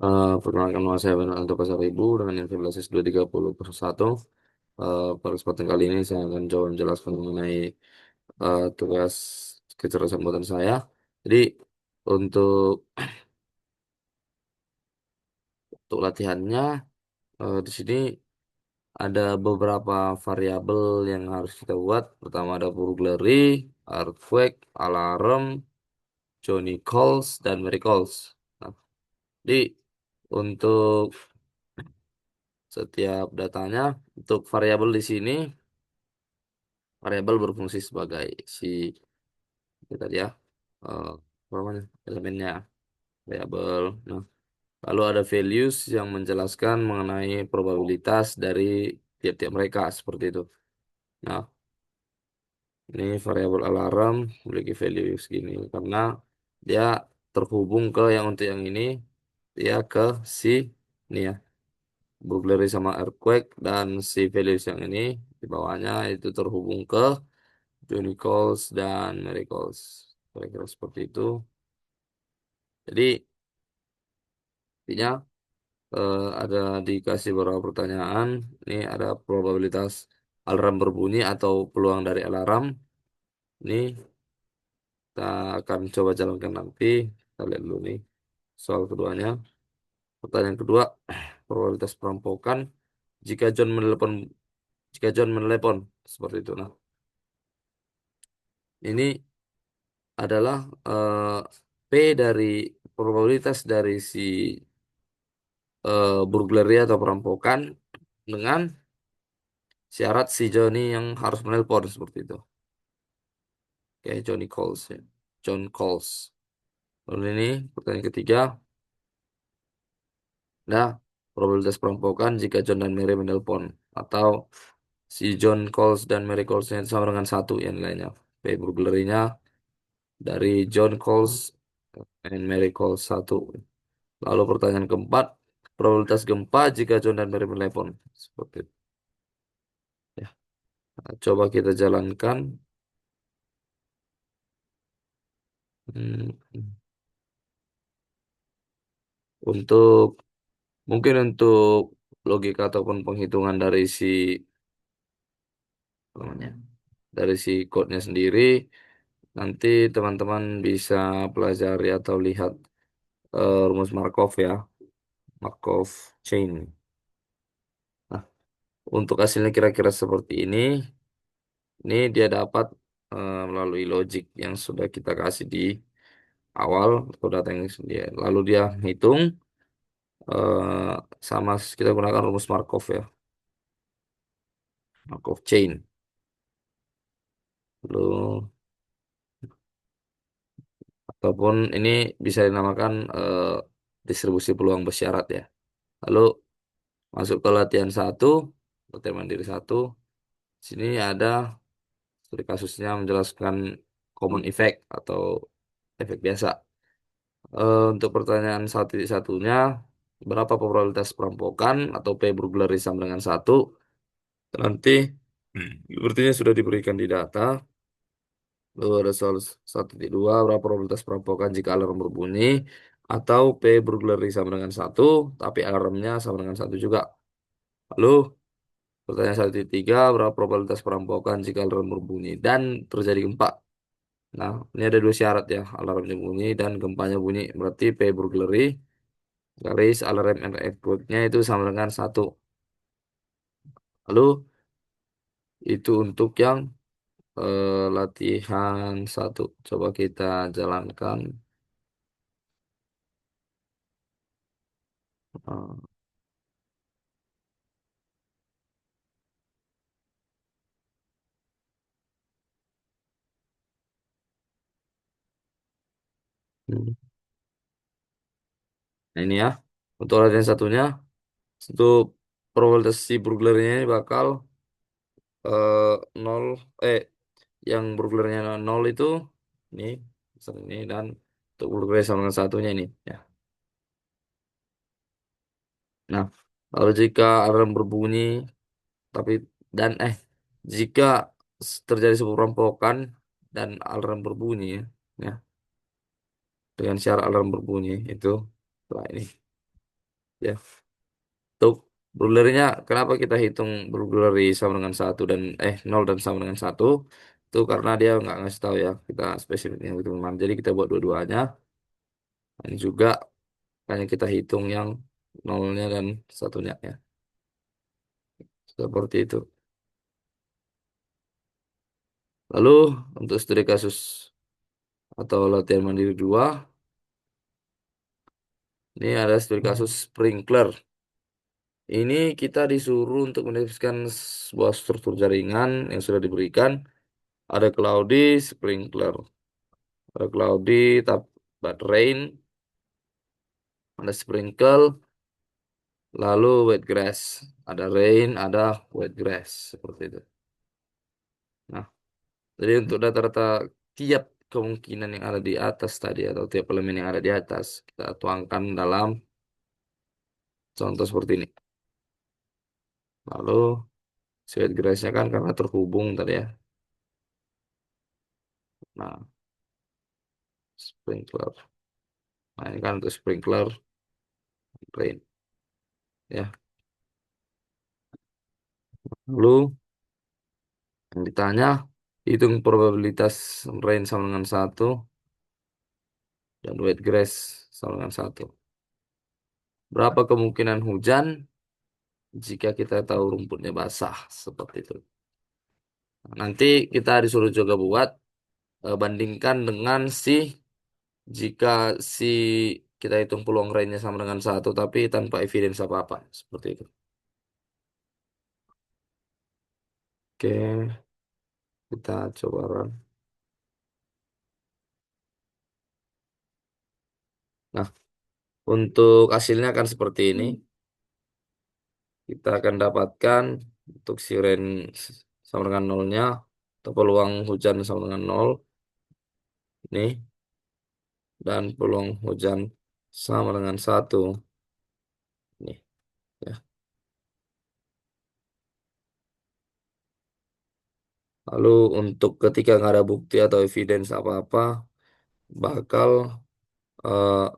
Perkenalkan nama saya Bernardo Anto Pasaribu dengan info 23001. Pada kesempatan kali ini saya akan coba menjelaskan mengenai tugas kecerdasan buatan saya. Jadi untuk latihannya di sini ada beberapa variabel yang harus kita buat. Pertama ada burglary, earthquake, alarm, Johnny calls, dan Mary calls. Nah, jadi untuk setiap datanya, untuk variabel di sini, variabel berfungsi sebagai si itu tadi ya, eh, apa namanya, elemennya variabel. Nah, lalu ada values yang menjelaskan mengenai probabilitas dari tiap-tiap mereka seperti itu. Nah, ini variabel alarm memiliki value segini karena dia terhubung ke yang untuk yang ini, dia ke si ini ya, burglary sama earthquake, dan si values yang ini di bawahnya itu terhubung ke Unicols dan Miracles. Kira-kira seperti itu. Jadi intinya ada dikasih beberapa pertanyaan. Ini ada probabilitas alarm berbunyi atau peluang dari alarm. Ini kita akan coba jalankan nanti. Kita lihat dulu nih soal keduanya. Pertanyaan kedua, probabilitas perampokan jika John menelepon seperti itu. Nah, ini adalah P dari probabilitas dari si burglary atau perampokan dengan syarat si Johnny yang harus menelpon seperti itu. Kayak Johnny calls ya. John calls. Lalu ini pertanyaan ketiga. Nah, probabilitas perampokan jika John dan Mary menelpon atau si John calls dan Mary callsnya sama dengan satu yang lainnya. P burglary-nya dari John calls and Mary calls satu. Lalu pertanyaan keempat, probabilitas gempa jika John dan Mary menelpon. Seperti itu. Ya. Nah, coba kita jalankan. Hmm, Untuk mungkin untuk logika ataupun penghitungan dari si apa namanya, dari si code-nya sendiri, nanti teman-teman bisa pelajari atau lihat rumus Markov ya, Markov chain. Nah, untuk hasilnya kira-kira seperti ini. Ini dia dapat melalui logic yang sudah kita kasih di awal atau data yang dia. Lalu dia hitung eh, sama kita gunakan rumus Markov ya, Markov chain. Lalu ataupun ini bisa dinamakan distribusi peluang bersyarat ya. Lalu masuk ke latihan satu, latihan mandiri satu. Sini ada studi kasusnya menjelaskan common effect atau efek biasa. Untuk pertanyaan satunya, berapa probabilitas perampokan atau P burglary sama dengan satu? Nanti sepertinya sudah diberikan di data. Lalu ada soal 1.2, berapa probabilitas perampokan jika alarm berbunyi atau P burglary sama dengan satu, tapi alarmnya sama dengan satu juga. Lalu pertanyaan 1.3, berapa probabilitas perampokan jika alarm berbunyi dan terjadi gempa. Nah, ini ada dua syarat ya, alarmnya bunyi dan gempanya bunyi. Berarti P burglary garis alarm and earthquake-nya itu sama dengan satu. Lalu itu untuk yang latihan satu. Coba kita jalankan. Eh, hmm. Nah, ini ya. Untuk latihan satunya, untuk probabilitas si burglarnya ini bakal eh, nol, eh yang burglarnya nol itu ini, misal ini, dan untuk burglar sama dengan satunya ini ya. Nah, lalu jika alarm berbunyi tapi dan jika terjadi sebuah perampokan dan alarm berbunyi ya, dengan syarat alarm berbunyi itu setelah ini. Ya, untuk Brulernya kenapa kita hitung Brulleri sama dengan satu dan 0 dan sama dengan satu itu karena dia nggak ngasih tahu ya kita spesifiknya itu mana. Jadi kita buat dua-duanya. Ini juga hanya kita hitung yang nolnya dan satunya ya. Seperti itu. Lalu untuk studi kasus atau latihan mandiri dua, ini ada studi kasus sprinkler. Ini kita disuruh untuk mendefinisikan sebuah struktur jaringan yang sudah diberikan. Ada cloudy, sprinkler. Ada cloudy, but rain. Ada sprinkle, lalu wet grass. Ada rain, ada wet grass. Seperti itu. Nah, jadi untuk data-data tiap kemungkinan yang ada di atas tadi atau tiap elemen yang ada di atas, kita tuangkan dalam contoh seperti ini. Lalu si wet grass-nya kan karena terhubung tadi ya. Nah, sprinkler. Nah, ini kan untuk sprinkler rain. Ya, lalu yang ditanya hitung probabilitas rain sama dengan satu dan wet grass sama dengan satu. Berapa kemungkinan hujan jika kita tahu rumputnya basah seperti itu. Nanti kita disuruh juga buat bandingkan dengan jika si kita hitung peluang rainnya sama dengan satu tapi tanpa evidence apa-apa seperti itu. Oke, kita coba run. Nah, untuk hasilnya kan seperti ini. Kita akan dapatkan untuk si rain sama dengan nolnya atau peluang hujan sama dengan nol. Nih, dan peluang hujan sama dengan satu. Nih, ya. Lalu untuk ketika nggak ada bukti atau evidence apa-apa, bakal eh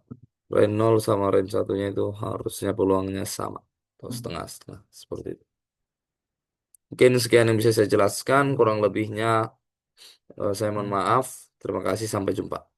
range 0 sama range satunya itu harusnya peluangnya sama atau setengah-setengah seperti itu. Mungkin sekian yang bisa saya jelaskan, kurang lebihnya saya mohon maaf. Terima kasih, sampai jumpa.